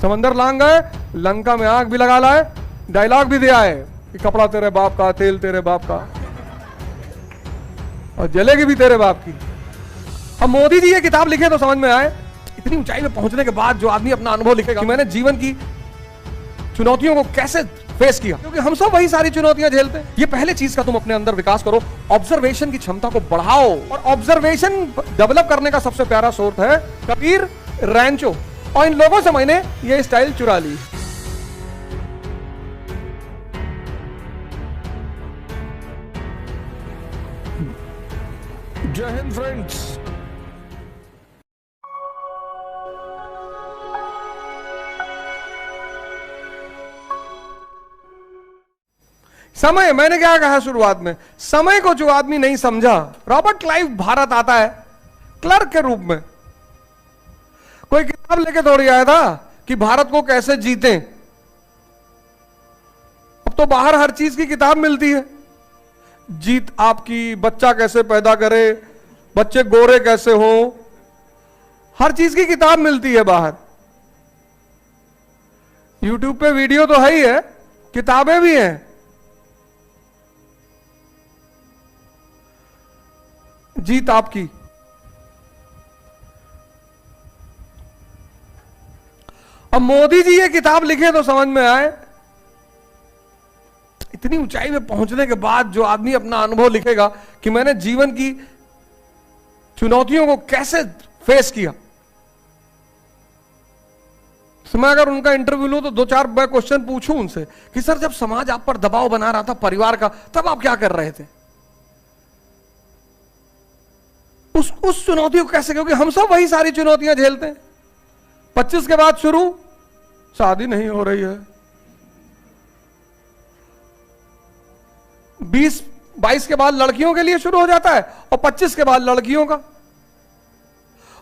समंदर लांग गए, लंका में आग भी लगा लाए, डायलॉग भी दिया है कि कपड़ा तेरे बाप का, तेल तेरे बाप का, और जलेगी भी तेरे बाप की। अब मोदी जी ये किताब लिखे तो समझ में आए, इतनी ऊंचाई में पहुंचने के बाद जो आदमी अपना अनुभव लिखेगा कि मैंने जीवन की चुनौतियों को कैसे फेस किया, क्योंकि हम सब वही सारी चुनौतियां झेलते हैं। ये पहले चीज का तुम अपने अंदर विकास करो, ऑब्जर्वेशन की क्षमता को बढ़ाओ, और ऑब्जर्वेशन डेवलप करने का सबसे प्यारा सोर्स है कबीर रैंचो, और इन लोगों से मैंने ये स्टाइल चुरा ली। जय हिंद फ्रेंड्स। समय, मैंने क्या कहा शुरुआत में, समय को जो आदमी नहीं समझा, रॉबर्ट क्लाइव भारत आता है क्लर्क के रूप में, कोई किताब लेके थोड़ी आया था कि भारत को कैसे जीतें। अब तो बाहर हर चीज की किताब मिलती है, जीत आपकी, बच्चा कैसे पैदा करे, बच्चे गोरे कैसे हो, हर चीज की किताब मिलती है बाहर। यूट्यूब पे वीडियो तो है ही है, किताबें भी हैं। जीत आपकी। अब मोदी जी ये किताब लिखे तो समझ में आए, इतनी ऊंचाई में पहुंचने के बाद जो आदमी अपना अनुभव लिखेगा कि मैंने जीवन की चुनौतियों को कैसे फेस किया। तो मैं अगर उनका इंटरव्यू लूं तो 2-4 मैं क्वेश्चन पूछूं उनसे कि सर जब समाज आप पर दबाव बना रहा था परिवार का, तब आप क्या कर रहे थे, उस चुनौती को कैसे, क्योंकि हम सब वही सारी चुनौतियां झेलते हैं। 25 के बाद शुरू, शादी नहीं हो रही है, 20-22 के बाद लड़कियों के लिए शुरू हो जाता है, और 25 के बाद लड़कियों का।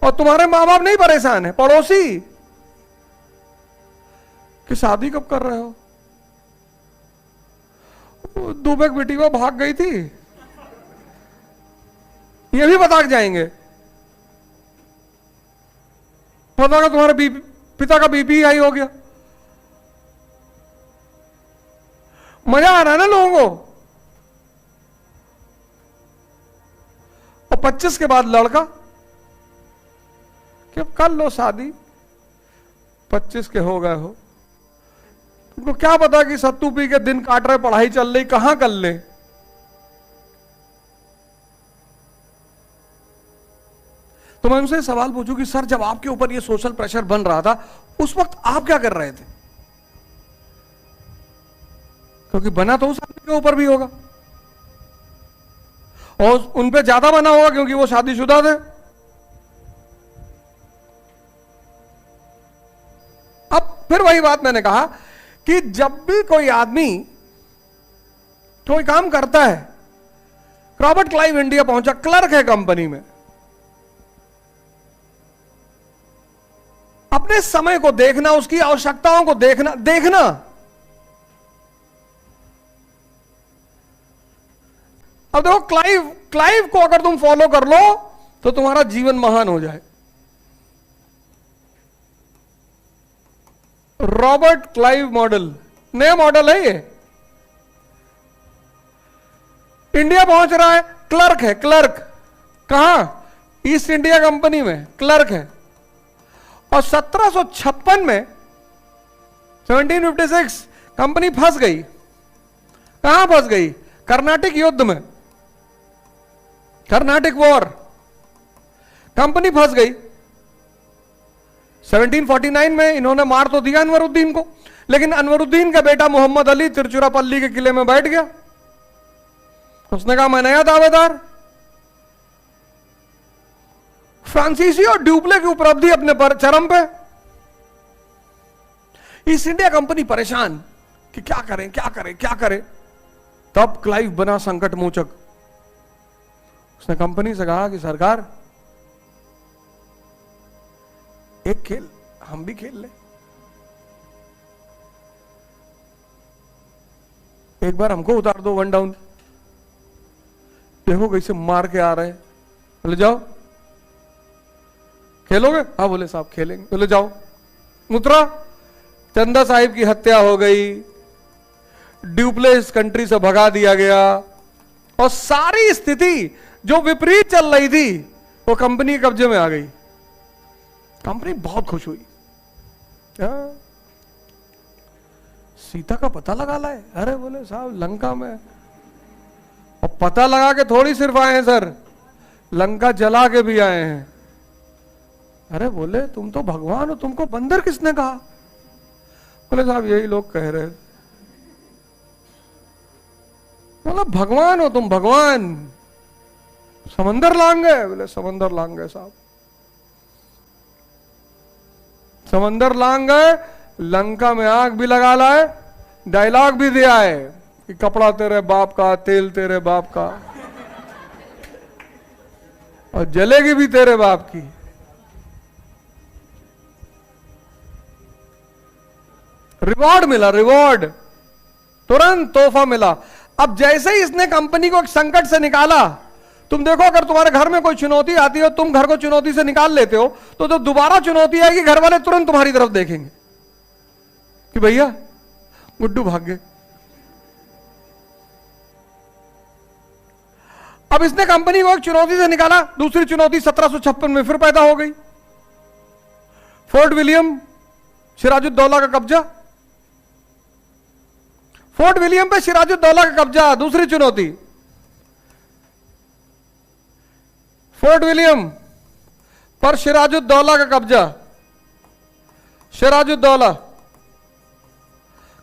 और तुम्हारे मां बाप नहीं परेशान है, पड़ोसी, कि शादी कब कर रहे हो, दुबे की बेटी वो भाग गई थी, ये भी बता के जाएंगे। पता का तुम्हारे पिता का बीपी हाई हो गया। मजा आ रहा है ना लोगों को। और 25 के बाद लड़का कि अब कर लो शादी, 25 के हो गए हो, तुमको क्या पता कि सत्तू पी के दिन काट रहे, पढ़ाई चल रही, कहां कर ले। तो मैं उनसे सवाल पूछूं कि सर जब आपके ऊपर ये सोशल प्रेशर बन रहा था, उस वक्त आप क्या कर रहे थे, क्योंकि बना तो उस आदमी के ऊपर भी होगा, और उन पे ज्यादा बना होगा क्योंकि वो शादीशुदा थे। अब फिर वही बात मैंने कहा कि जब भी कोई आदमी कोई काम करता है, रॉबर्ट क्लाइव इंडिया पहुंचा, क्लर्क है कंपनी में, अपने समय को देखना, उसकी आवश्यकताओं को देखना। अब देखो क्लाइव को अगर तुम फॉलो कर लो तो तुम्हारा जीवन महान हो जाए। रॉबर्ट क्लाइव मॉडल, नया मॉडल है ये। इंडिया पहुंच रहा है, क्लर्क है, क्लर्क कहां, ईस्ट इंडिया कंपनी में क्लर्क है। और 1756 में 1756 कंपनी फंस गई। कहां फंस गई, कर्नाटक युद्ध में, कर्नाटक वॉर, कंपनी फंस गई। 1749 में इन्होंने मार तो दिया अनवरुद्दीन को, लेकिन अनवरुद्दीन का बेटा मोहम्मद अली तिरुचिरापल्ली के किले में बैठ गया। उसने कहा मैं नया दावेदार। फ्रांसीसी और ड्यूप्ले की उपलब्धि अपने पर चरम पे। ईस्ट इंडिया कंपनी परेशान कि क्या करें क्या करें क्या करें। तब क्लाइव बना संकट मोचक। उसने कंपनी से कहा कि सरकार एक खेल हम भी खेल ले, एक बार हमको उतार दो वन डाउन, देखो कैसे मार के आ रहे हैं। बोले जाओ खेलोगे, हाँ बोले साहब खेलेंगे। बोले जाओ। उतरा, चंदा साहिब की हत्या हो गई, ड्यूप्लेस कंट्री से भगा दिया गया, और सारी स्थिति जो विपरीत चल रही थी वो कंपनी कब्जे में आ गई। कंपनी बहुत खुश हुई। क्या सीता का पता लगा लाए? अरे बोले साहब लंका में, और पता लगा के थोड़ी सिर्फ आए हैं सर, लंका जला के भी आए हैं। अरे बोले तुम तो भगवान हो, तुमको बंदर किसने कहा? बोले साहब यही लोग कह रहे थे। बोला भगवान हो तुम, भगवान। समंदर लांग गए? बोले समंदर लांग गए साहब, समंदर लांग गए, लंका में आग भी लगा लाए, डायलॉग भी दिया है कि कपड़ा तेरे बाप का, तेल तेरे बाप का, और जलेगी भी तेरे बाप की। रिवॉर्ड मिला, रिवॉर्ड, तुरंत तोहफा मिला। अब जैसे ही इसने कंपनी को एक संकट से निकाला, तुम देखो अगर तुम्हारे घर में कोई चुनौती आती है, तुम घर को चुनौती से निकाल लेते हो, तो जब दोबारा चुनौती आएगी घर वाले तुरंत तुम्हारी तरफ देखेंगे कि भैया गुड्डू भाग गए। अब इसने कंपनी को एक चुनौती से निकाला, दूसरी चुनौती 1756 में फिर पैदा हो गई। फोर्ट विलियम, सिराजुद्दौला का कब्जा, फोर्ट विलियम पे सिराजुद्दौला का कब्जा, दूसरी चुनौती। फोर्ट विलियम पर सिराजुद्दौला का कब्जा, सिराजुद्दौला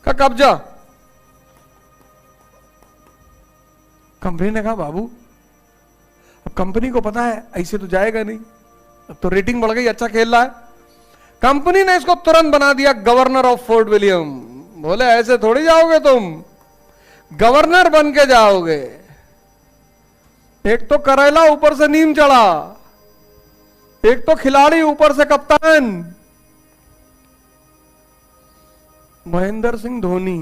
का कब्जा। कंपनी ने कहा बाबू अब कंपनी को पता है ऐसे तो जाएगा नहीं, अब तो रेटिंग बढ़ गई, अच्छा खेल रहा है। कंपनी ने इसको तुरंत बना दिया गवर्नर ऑफ फोर्ट विलियम। बोले ऐसे थोड़ी जाओगे तुम, गवर्नर बन के जाओगे। एक तो करेला ऊपर से नीम चढ़ा, एक तो खिलाड़ी ऊपर से कप्तान। महेंद्र सिंह धोनी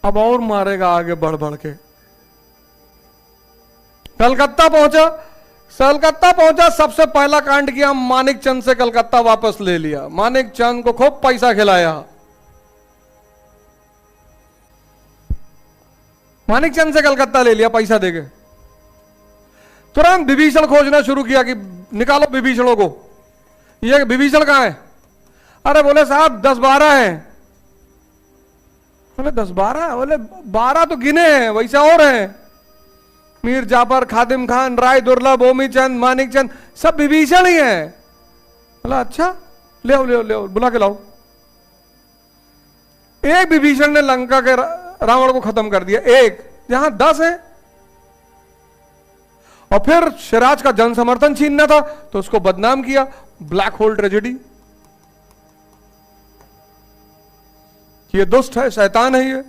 अब और मारेगा आगे बढ़ बढ़ के। कलकत्ता पहुंचा, कलकत्ता पहुंचा, सबसे पहला कांड किया, मानिक चंद से कलकत्ता वापस ले लिया। मानिक चंद को खूब पैसा खिलाया। मानिक चंद से कलकत्ता ले लिया पैसा देके। तुरंत विभीषण खोजना शुरू किया कि निकालो विभीषणों को। ये विभीषण कहां है? अरे बोले साहब 10-12 हैं। बोले 10-12? बोले 12 तो गिने हैं, वैसे और हैं। मीर जाफर, खादिम खान, राय दुर्लभ, ओमी चंद, मानिक चंद, सब विभीषण ही हैं। बोला अच्छा, ले आओ ले आओ ले आओ, बुला के लाओ। एक विभीषण ने लंका के रावण को खत्म कर दिया, एक, जहां 10 है। और फिर सिराज का जन समर्थन छीनना था तो उसको बदनाम किया, ब्लैक होल ट्रेजेडी। ये दुष्ट है, शैतान है ये।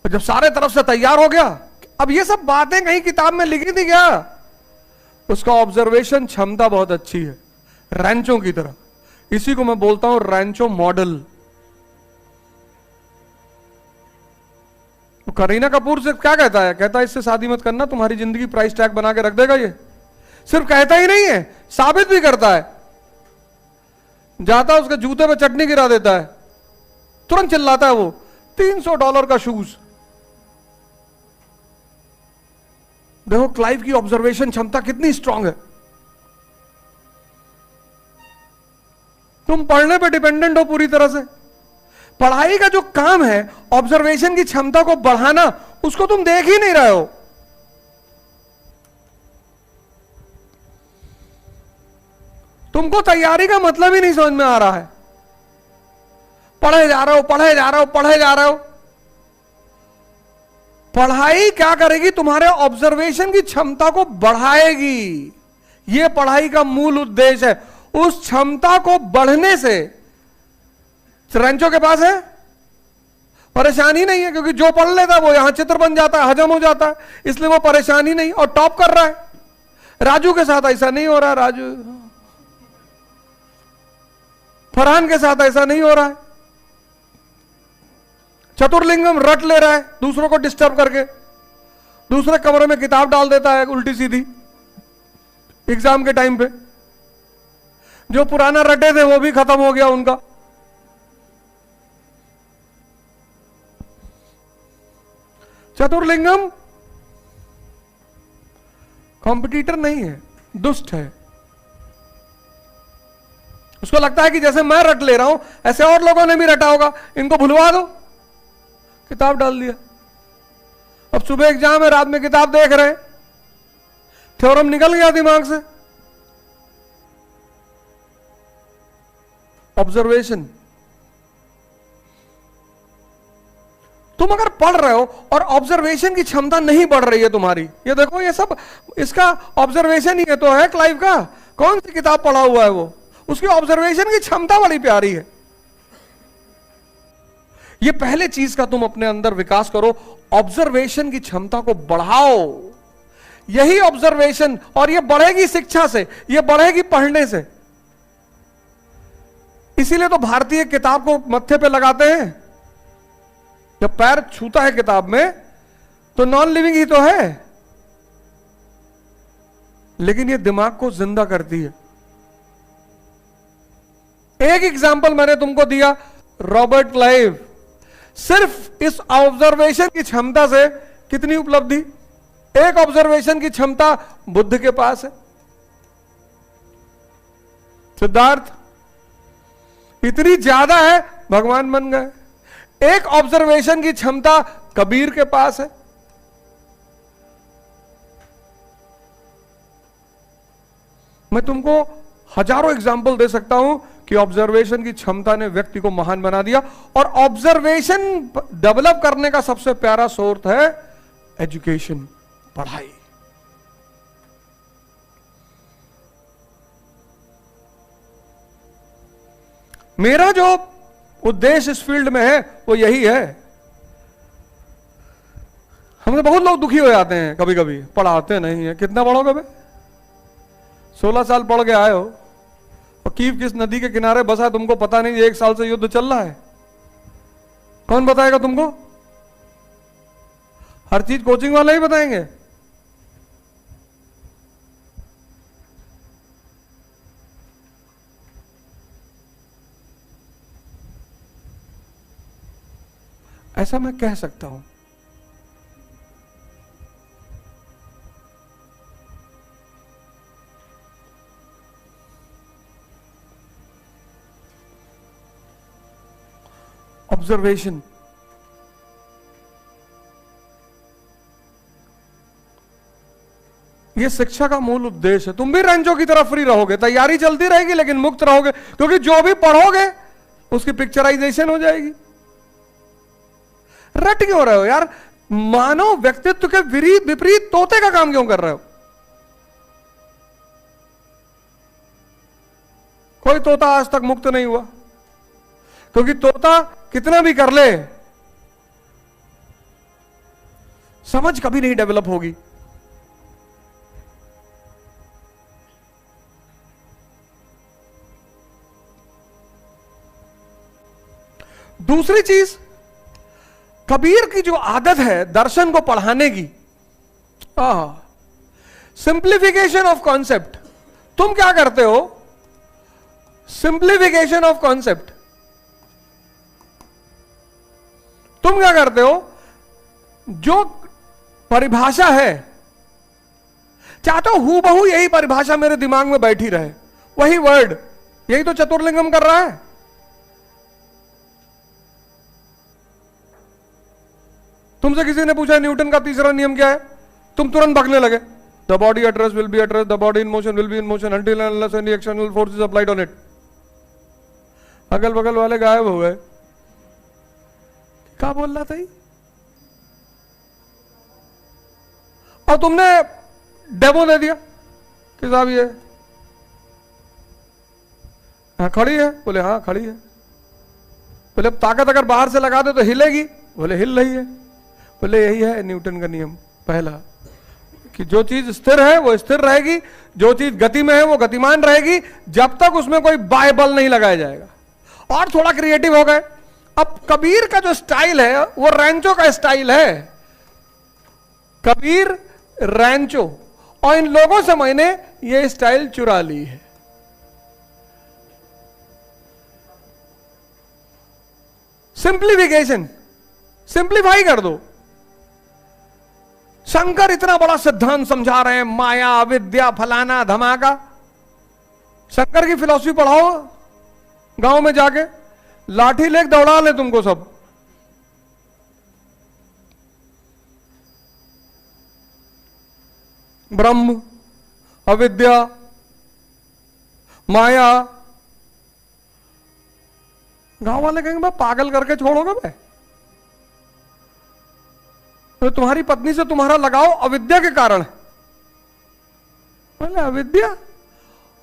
तो जब सारे तरफ से तैयार हो गया, अब ये सब बातें कहीं किताब में लिखी थी क्या? उसका ऑब्जर्वेशन क्षमता बहुत अच्छी है, रैंचो की तरह। इसी को मैं बोलता हूं रैंचो मॉडल। तो करीना कपूर से क्या कहता है? कहता है इससे शादी मत करना, तुम्हारी जिंदगी प्राइस टैग बना के रख देगा ये। सिर्फ कहता ही नहीं है, साबित भी करता है। जाता उसके जूते पे चटनी गिरा देता है, तुरंत चिल्लाता है वो, $300 का शूज। देखो क्लाइव की ऑब्जर्वेशन क्षमता कितनी स्ट्रांग है। तुम पढ़ने पे डिपेंडेंट हो पूरी तरह से। पढ़ाई का जो काम है ऑब्जर्वेशन की क्षमता को बढ़ाना, उसको तुम देख ही नहीं रहे हो। तुमको तैयारी का मतलब ही नहीं समझ में आ रहा है। पढ़े जा रहे हो, पढ़े जा रहे हो, पढ़े जा रहे हो। पढ़ाई क्या करेगी? तुम्हारे ऑब्जर्वेशन की क्षमता को बढ़ाएगी। यह पढ़ाई का मूल उद्देश्य है। उस क्षमता को बढ़ने से रैंचो के पास है परेशानी नहीं है, क्योंकि जो पढ़ लेता है वो यहां चित्र बन जाता है, हजम हो जाता है, इसलिए वो परेशानी नहीं और टॉप कर रहा है। राजू के साथ ऐसा नहीं हो रहा, राजू फरहान के साथ ऐसा नहीं हो रहा है। चतुर्लिंगम रट ले रहा है दूसरों को डिस्टर्ब करके, दूसरे कमरे में किताब डाल देता है उल्टी सीधी एग्जाम के टाइम पे। जो पुराना रटे थे वो भी खत्म हो गया उनका। चतुर्लिंगम कॉम्पिटिटर नहीं है, दुष्ट है। उसको लगता है कि जैसे मैं रट ले रहा हूं ऐसे और लोगों ने भी रटा होगा, इनको भुलवा दो, किताब डाल दिया। अब सुबह एग्जाम है, रात में किताब देख रहे हैं, थ्योरम निकल गया दिमाग से। ऑब्जर्वेशन, तुम अगर पढ़ रहे हो और ऑब्जर्वेशन की क्षमता नहीं बढ़ रही है तुम्हारी, ये देखो ये सब इसका ऑब्जर्वेशन ही है तो है क्लाइव का। कौन सी किताब पढ़ा हुआ है वो, उसकी ऑब्जर्वेशन की क्षमता बड़ी प्यारी है। ये पहले चीज का तुम अपने अंदर विकास करो, ऑब्जर्वेशन की क्षमता को बढ़ाओ। यही ऑब्जर्वेशन, और ये बढ़ेगी शिक्षा से, ये बढ़ेगी पढ़ने से। इसीलिए तो भारतीय किताब को मत्थे पे लगाते हैं। जब पैर छूता है किताब में तो नॉन लिविंग ही तो है, लेकिन ये दिमाग को जिंदा करती है। एक एग्जाम्पल मैंने तुमको दिया, रॉबर्ट क्लाइव। सिर्फ इस ऑब्जर्वेशन की क्षमता से कितनी उपलब्धि, एक ऑब्जर्वेशन की क्षमता बुद्ध के पास है। सिद्धार्थ इतनी ज्यादा है, भगवान बन गए। एक ऑब्जर्वेशन की क्षमता कबीर के पास है। मैं तुमको हजारों एग्जाम्पल दे सकता हूं कि ऑब्जर्वेशन की क्षमता ने व्यक्ति को महान बना दिया। और ऑब्जर्वेशन डेवलप करने का सबसे प्यारा सोर्स है एजुकेशन, पढ़ाई। मेरा जो उद्देश्य इस फील्ड में है वो यही है। हमसे बहुत लोग दुखी हो जाते हैं कभी कभी, पढ़ाते नहीं है। कितना पढ़ोगे बे? 16 साल पढ़ के आए हो और कीव किस नदी के किनारे बसा तुमको पता नहीं, 1 साल से युद्ध चल रहा है। कौन बताएगा तुमको? हर चीज कोचिंग वाले ही बताएंगे। ऐसा मैं कह सकता हूं। ऑब्जर्वेशन, ये शिक्षा का मूल उद्देश्य है। तुम भी रंजों की तरफ फ्री रहोगे, तैयारी चलती रहेगी लेकिन मुक्त रहोगे, क्योंकि जो भी पढ़ोगे उसकी पिक्चराइजेशन हो जाएगी। रट क्यों रहे हो यार? मानव व्यक्तित्व के विपरीत तोते का काम क्यों कर रहे हो? कोई तोता आज तक मुक्त नहीं हुआ, क्योंकि तोता कितना भी कर ले समझ कभी नहीं डेवलप होगी। दूसरी चीज, कबीर की जो आदत है दर्शन को पढ़ाने की, सिंप्लीफिकेशन ऑफ कॉन्सेप्ट। तुम क्या करते हो? Simplification of concept. तुम क्या करते हो? जो परिभाषा है, चाहते हो हूबहू यही परिभाषा मेरे दिमाग में बैठी रहे, वही वर्ड। यही तो चतुर्लिंगम कर रहा है। तुमसे किसी ने पूछा न्यूटन का तीसरा नियम क्या है, तुम तुरंत भागने लगे। The body at rest will be at rest, the body in motion will be in motion until and unless any external force is applied on it. अगल बगल वाले गायब हो गए। क्या बोल रहा था? और तुमने डेमो दे दिया कि साहब ये हाँ खड़ी है, बोले हाँ खड़ी है। बोले अब ताकत अगर बाहर से लगा दे तो हिलेगी, बोले हिल रही है। बोले यही है न्यूटन का नियम पहला, कि जो चीज स्थिर है वो स्थिर रहेगी, जो चीज गति में है वो गतिमान रहेगी, जब तक उसमें कोई बाह्य बल नहीं लगाया जाएगा। और थोड़ा क्रिएटिव हो गए। अब कबीर का जो स्टाइल है वो रैंचो का स्टाइल है। कबीर रैंचो, और इन लोगों से मैंने ये स्टाइल चुरा ली है। सिंप्लीफिकेशन, सिंप्लीफाई कर दो। शंकर इतना बड़ा सिद्धांत समझा रहे हैं, माया, अविद्या, फलाना धमाका। शंकर की फिलॉसफी पढ़ाओ गांव में जाके, लाठी लेके दौड़ा ले तुमको सब। ब्रह्म, अविद्या, माया, गांव वाले कहेंगे भाई पागल करके छोड़ोगे भाई? तो तुम्हारी पत्नी से तुम्हारा लगाव अविद्या के कारण है। बोले अविद्या?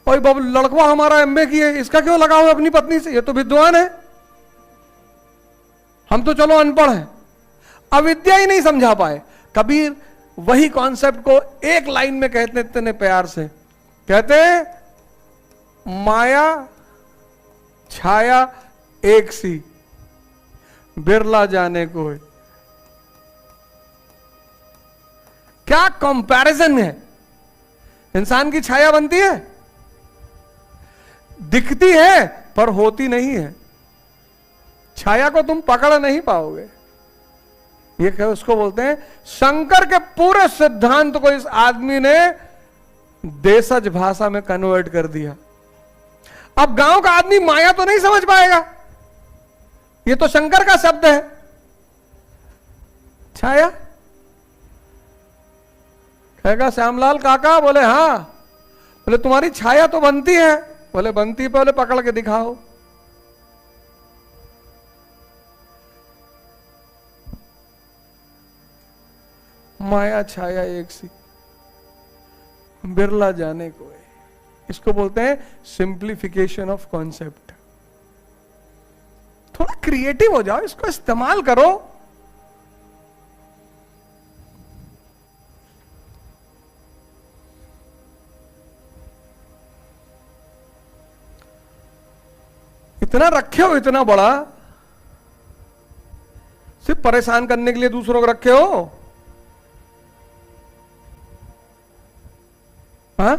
और बाबू लड़का हमारा एमए की है, इसका क्यों लगाव है अपनी पत्नी से? ये तो विद्वान है, हम तो चलो अनपढ़ हैं। अविद्या ही नहीं समझा पाए। कबीर वही कॉन्सेप्ट को एक लाइन में कहते इतने प्यार से, कहते माया छाया एक सी, बिरला जाने को है। क्या कंपैरिजन है? इंसान की छाया बनती है, दिखती है पर होती नहीं है। छाया को तुम पकड़ नहीं पाओगे। ये क्या उसको बोलते हैं? शंकर के पूरे सिद्धांत को इस आदमी ने देशज भाषा में कन्वर्ट कर दिया। अब गांव का आदमी माया तो नहीं समझ पाएगा, ये तो शंकर का शब्द है। छाया कहेगा श्यामलाल काका, बोले हाँ। बोले तुम्हारी छाया तो बनती है। बोले बनती है, पहले पकड़ के दिखाओ। माया छाया एक सी, बिरला जाने को है। इसको बोलते हैं सिंप्लीफिकेशन ऑफ कॉन्सेप्ट। थोड़ा क्रिएटिव हो जाओ, इसको इस्तेमाल करो। इतना रखे हो, इतना बड़ा, सिर्फ परेशान करने के लिए दूसरों को रखे हो। हाँ?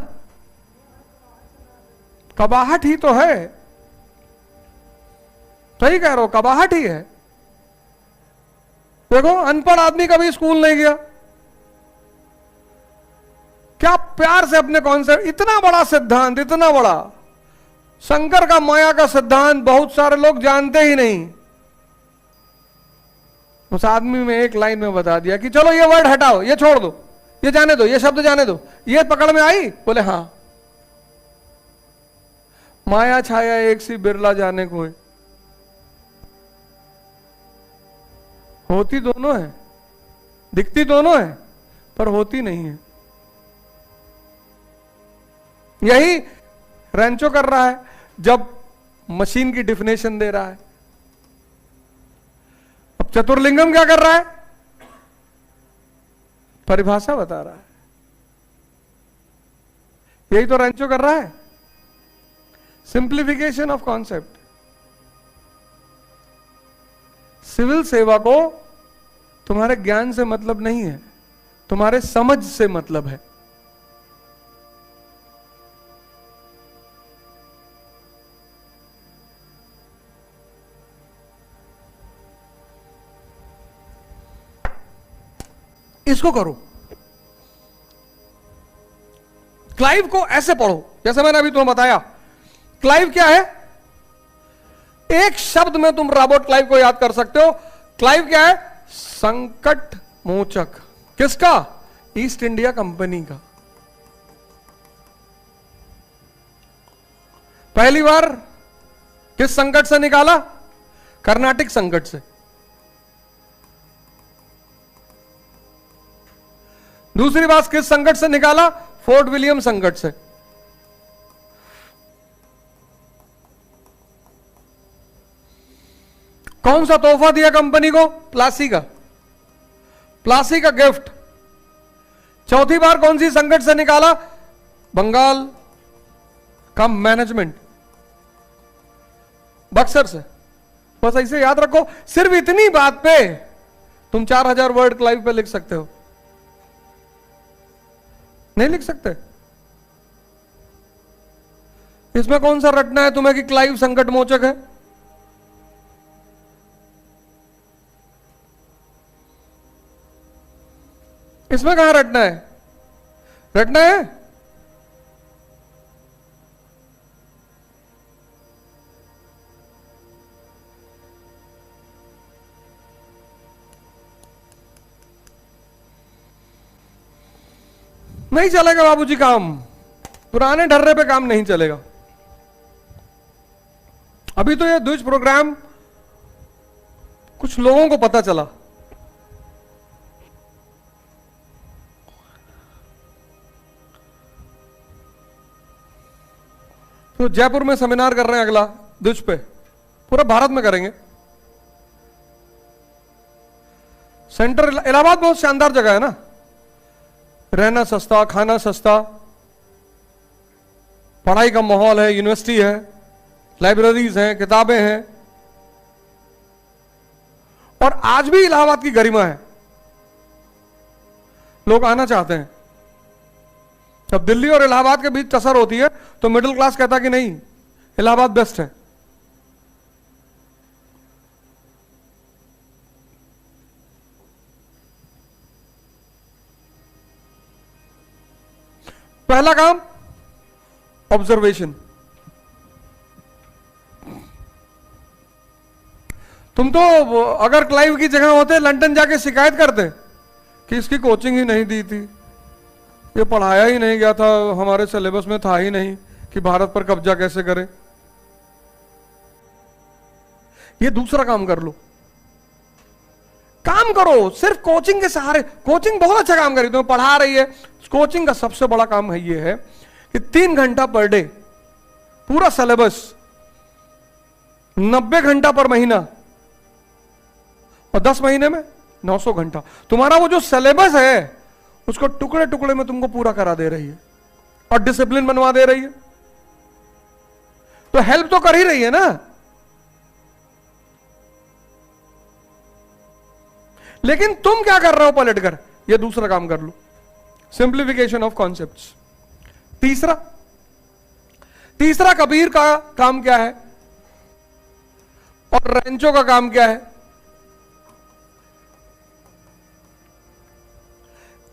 कबाहट ही तो है। सही कह रहे हो, कबाहट ही है। देखो अनपढ़ आदमी कभी स्कूल नहीं गया, क्या प्यार से अपने कॉन्सेप्ट, इतना बड़ा सिद्धांत, इतना बड़ा शंकर का माया का सिद्धांत बहुत सारे लोग जानते ही नहीं। उस आदमी में एक लाइन में बता दिया कि चलो ये वर्ड हटाओ, ये छोड़ दो, ये जाने दो, ये शब्द जाने दो। ये पकड़ में आई? बोले हाँ। माया छाया एक सी, बिरला जाने को है। होती दोनों है, दिखती दोनों है, पर होती नहीं है। यही रेंचो कर रहा है जब मशीन की डिफिनेशन दे रहा है। अब चतुर्लिंगम क्या कर रहा है? परिभाषा बता रहा है। यही तो रेंचो कर रहा है, सिंप्लीफिकेशन ऑफ कॉन्सेप्ट। सिविल सेवा को तुम्हारे ज्ञान से मतलब नहीं है, तुम्हारे समझ से मतलब है। इसको करो। क्लाइव को ऐसे पढ़ो जैसे मैंने अभी तुम्हें बताया। क्लाइव क्या है? एक शब्द में तुम रॉबर्ट क्लाइव को याद कर सकते हो। क्लाइव क्या है? संकट मोचक। किसका? ईस्ट इंडिया कंपनी का। पहली बार किस संकट से निकाला? कर्नाटिक संकट से। दूसरी बात किस संकट से निकाला? फोर्ट विलियम संकट से। कौन सा तोहफा दिया कंपनी को? प्लासी का, प्लासी का गिफ्ट। चौथी बार कौन सी संकट से निकाला? बंगाल का मैनेजमेंट, बक्सर से। बस ऐसे याद रखो। सिर्फ इतनी बात पे तुम 4000 वर्ड क्लाइव पे लिख सकते हो। नहीं लिख सकते? इसमें कौन सा रटना है तुम्हें कि क्लाइव संकट मोचक है? इसमें कहां रटना है? रटना है? नहीं चलेगा बाबूजी काम, पुराने ढर्रे पे काम नहीं चलेगा। अभी तो ये द्विज प्रोग्राम कुछ लोगों को पता चला, तो जयपुर में सेमिनार कर रहे हैं अगला द्विज पे, पूरा भारत में करेंगे। सेंटर इलाहाबाद बहुत शानदार जगह है ना, रहना सस्ता, खाना सस्ता, पढ़ाई का माहौल है, यूनिवर्सिटी है, लाइब्रेरीज हैं, किताबें हैं, और आज भी इलाहाबाद की गरिमा है, लोग आना चाहते हैं। जब दिल्ली और इलाहाबाद के बीच टसर होती है तो मिडिल क्लास कहता कि नहीं, इलाहाबाद बेस्ट है। पहला काम ऑब्जर्वेशन। तुम तो अगर क्लाइव की जगह होते लंदन जाके शिकायत करते कि इसकी कोचिंग ही नहीं दी थी, ये पढ़ाया ही नहीं गया था, हमारे सिलेबस में था ही नहीं कि भारत पर कब्जा कैसे करें। ये दूसरा काम कर लो, काम करो सिर्फ कोचिंग के सहारे। कोचिंग बहुत अच्छा काम करी, तुम्हें पढ़ा रही है। कोचिंग का सबसे बड़ा काम है ये है कि 3 घंटा पर डे, पूरा सिलेबस 90 घंटा पर महीना, और 10 महीने में 900 घंटा। तुम्हारा वो जो सिलेबस है उसको टुकड़े टुकड़े में तुमको पूरा करा दे रही है और डिसिप्लिन बनवा दे रही है, तो हेल्प तो कर ही रही है ना। लेकिन तुम क्या कर रहे हो पलटकर? ये दूसरा काम कर लो, सिंप्लीफिकेशन ऑफ कॉन्सेप्ट्स। तीसरा कबीर का काम क्या है और रेंचो का काम क्या है?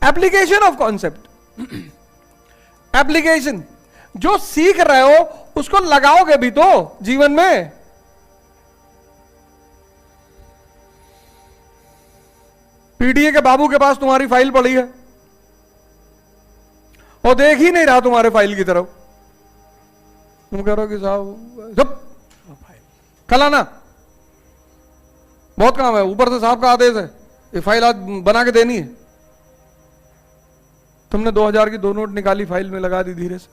Application of concept. एप्लीकेशन, जो सीख रहे हो उसको लगाओगे भी तो जीवन में। पीडीए के बाबू के पास तुम्हारी फाइल पड़ी है, वो देख ही नहीं रहा तुम्हारे फाइल की तरफ, तुम कह रहे हो कि साहब जब कल आना, बहुत काम है, ऊपर से साहब का आदेश है, ये फाइल आज बना के देनी है। तुमने 2000 की 2 नोट निकाली, फाइल में लगा दी धीरे से,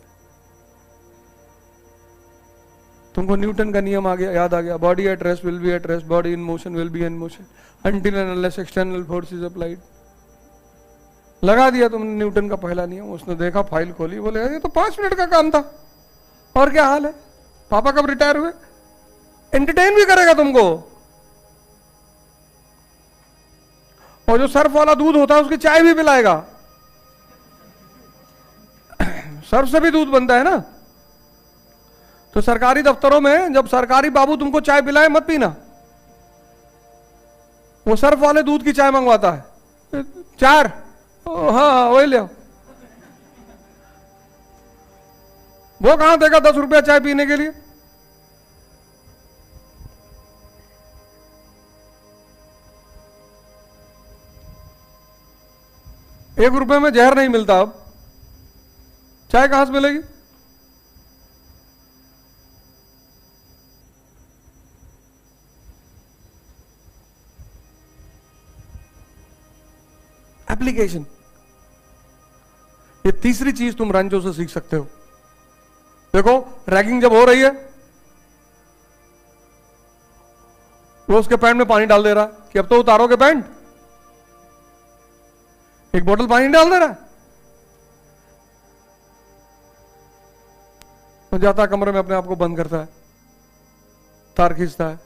तुमको न्यूटन का नियम आ गया, याद आ गया, body at rest will be at rest, body in motion will be in motion until and unless external force is applied। लगा दिया तुमने न्यूटन का पहला नियम। उसने देखा, फाइल खोली, बोले ये तो 5 मिनट का काम था, और क्या हाल है, पापा कब रिटायर हुए? एंटरटेन भी करेगा तुमको, और जो सर्फ वाला दूध होता है उसकी चाय भी पिलाएगा। सर्फ से भी दूध बनता है ना। तो सरकारी दफ्तरों में जब सरकारी बाबू तुमको चाय पिलाए, मत पीना, वो सर्फ वाले दूध की चाय मंगवाता है। 4, हाँ वही ले। वो कहां देगा 10 रुपया चाय पीने के लिए? ₹1 में जहर नहीं मिलता, अब चाय कहां से मिलेगी? एप्लीकेशन, ये तीसरी चीज तुम रंजो से सीख सकते हो। देखो, रैगिंग जब हो रही है, वो उसके पैंट में पानी डाल दे रहा कि अब तो उतारोगे पैंट, एक बोतल पानी डाल दे रहा, तो जाता है कमरे में अपने आप को बंद करता है, तार खींचता है।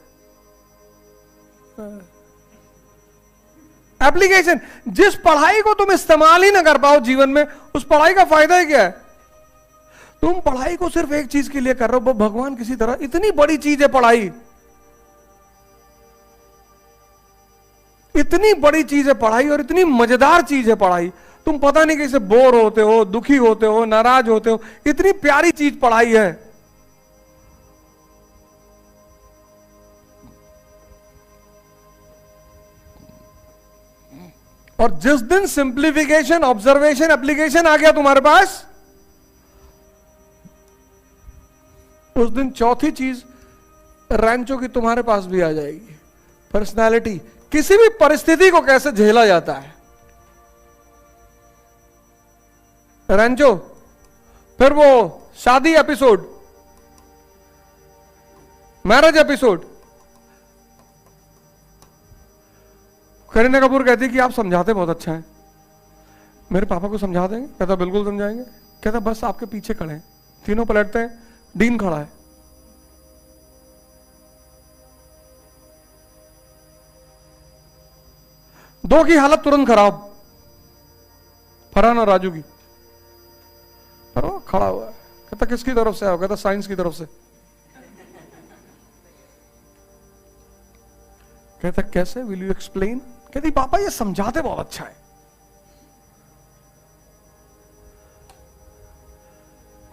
एप्लीकेशन, जिस पढ़ाई को तुम इस्तेमाल ही ना कर पाओ जीवन में, उस पढ़ाई का फायदा ही क्या है? तुम पढ़ाई को सिर्फ एक चीज के लिए कर रहे हो, भगवान किसी तरह, इतनी बड़ी चीज है पढ़ाई, इतनी बड़ी चीज है पढ़ाई, और इतनी मजेदार चीज है पढ़ाई। तुम पता नहीं कैसे बोर होते हो, दुखी होते हो, नाराज होते हो। इतनी प्यारी चीज पढ़ाई है। और जिस दिन सिंप्लीफिकेशन, ऑब्जर्वेशन, एप्लीकेशन आ गया तुम्हारे पास, उस दिन चौथी चीज रैंचो की तुम्हारे पास भी आ जाएगी, पर्सनालिटी। किसी भी परिस्थिति को कैसे झेला जाता है रैंचो। फिर वो शादी episode, marriage episode. Kareena Kapoor कहती कि आप समझाते बहुत अच्छा है, मेरे पापा को समझा देंगे? कहता बिल्कुल समझाएंगे। कहता बस आपके पीछे खड़े हैं। तीनों पलटते हैं, डीन खड़ा है। दो की हालत तुरंत खराब, फरहान और राजू की। पर वो खड़ा हुआ है। कहता किसकी तरफ से आओ? कहता साइंस की तरफ से। कहता कैसे? Will you explain? कहती पापा ये समझाते बहुत अच्छा है।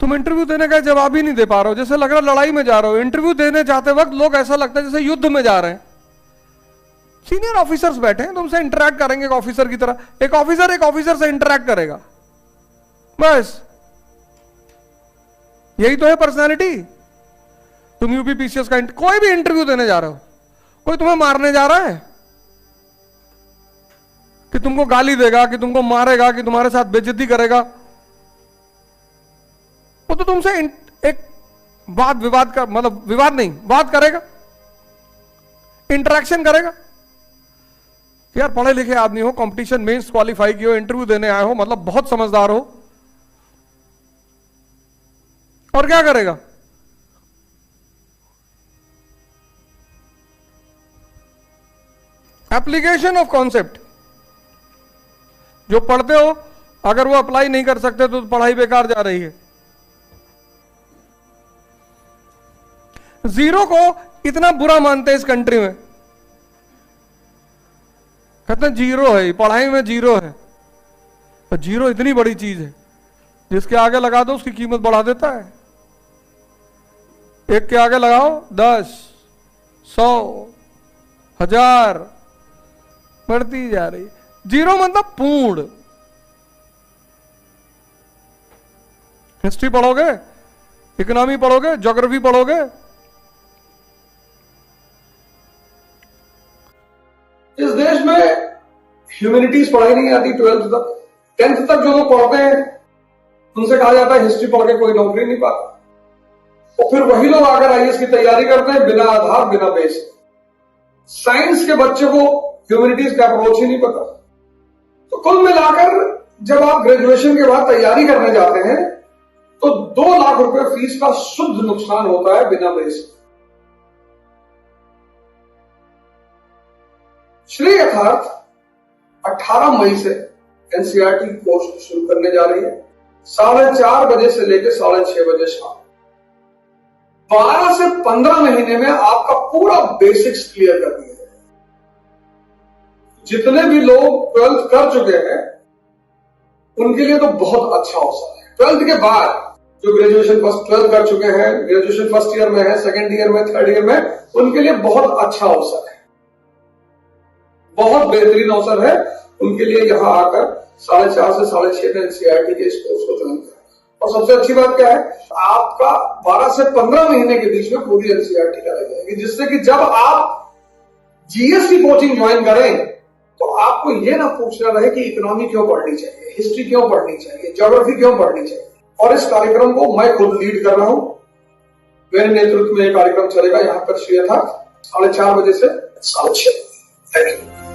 तुम इंटरव्यू देने का जवाब ही नहीं दे पा रहे हो, जैसे लग रहा लड़ाई में जा रहे हो। इंटरव्यू देने जाते वक्त लोग ऐसा लगता है जैसे युद्ध में जा रहे हैं। सीनियर ऑफिसर्स बैठे हैं, तुमसे इंटरैक्ट करेंगे एक ऑफिसर की तरह। एक ऑफिसर से इंटरैक्ट करेगा, बस यही तो है पर्सनालिटी। तुम यूपीपीसीएस का कोई भी इंटरव्यू देने जा रहे हो, कोई तुम्हें मारने जा रहा है कि तुमको गाली देगा, कि तुमको मारेगा, कि तुम्हारे साथ बेइज्जती करेगा? वो तो तुमसे एक वाद विवाद का, मतलब विवाद नहीं, बात करेगा, इंटरेक्शन करेगा। यार पढ़े लिखे आदमी हो, कंपटीशन मेंस क्वालिफाई किए हो, इंटरव्यू देने आए हो, मतलब बहुत समझदार हो, और क्या करेगा? Application of concept. जो पढ़ते हो अगर वो अप्लाई नहीं कर सकते तो पढ़ाई बेकार जा रही है। जीरो को इतना बुरा मानते हैं इस कंट्री में, कहते हैं जीरो है, पढ़ाई में जीरो है। तो जीरो इतनी बड़ी चीज है, जिसके आगे लगा दो उसकी कीमत बढ़ा देता है। एक के आगे लगाओ 10, 100, 1000, बढ़ती जा रही। जीरो मतलब पूर्ण। हिस्ट्री पढ़ोगे, इकोनॉमी पढ़ोगे, ज्योग्राफी पढ़ोगे, इस देश में ह्यूमैनिटीज पढ़ाई नहीं आती 12th तक। 10th तक जो लोग पढ़ते हैं उनसे कहा जाता है हिस्ट्री पढ़ के कोई नौकरी नहीं पाता। और फिर वही लोग आकर आईएएस की तैयारी करते हैं बिना आधार, बिना बेस। साइंस के बच्चे को ह्यूमैनिटीज का अप्रोच ही नहीं पता। तो कुल मिलाकर जब आप ग्रेजुएशन के बाद तैयारी करने जाते हैं तो 2 लाख रुपए फीस का शुद्ध नुकसान होता है बिना बेस। श्री यथार्थ 18 मई से एनसीईआरटी कोर्स शुरू करने जा रही है। 4:30 बजे से लेकर 6:30 बजे शाम। 12 से 15 महीने में आपका पूरा बेसिक्स क्लियर कर दिया है। जितने भी लोग 12th कर चुके हैं उनके लिए तो बहुत अच्छा अवसर है। 12th के बाद जो ग्रेजुएशन फर्स्ट 12 कर चुके हैं, ग्रेजुएशन फर्स्ट ईयर में है, सेकेंड ईयर में, थर्ड ईयर में, उनके लिए बहुत अच्छा अवसर है, बहुत बेहतरीन अवसर है उनके लिए। यहां आकर 4:30 से 6:30 में एनसीईआरटी के इस कोर्स को ज्वाइन करें। और सबसे अच्छी बात क्या है, आपका 12 से 15 महीने के बीच में पूरी एनसीईआरटी कराई जाएगी, जिससे कि जब आप जीएसटी कोचिंग ज्वाइन करें तो आपको यह ना पूछना रहे कि इकोनॉमी क्यों पढ़नी चाहिए, हिस्ट्री क्यों पढ़नी चाहिए, ज्योग्राफी क्यों पढ़नी चाहिए। और इस कार्यक्रम को मैं खुद लीड कर रहा हूं, मेरे नेतृत्व में यह कार्यक्रम चलेगा यहां पर श्री यथार्थ 4:30 बजे से 6:30। Thank you.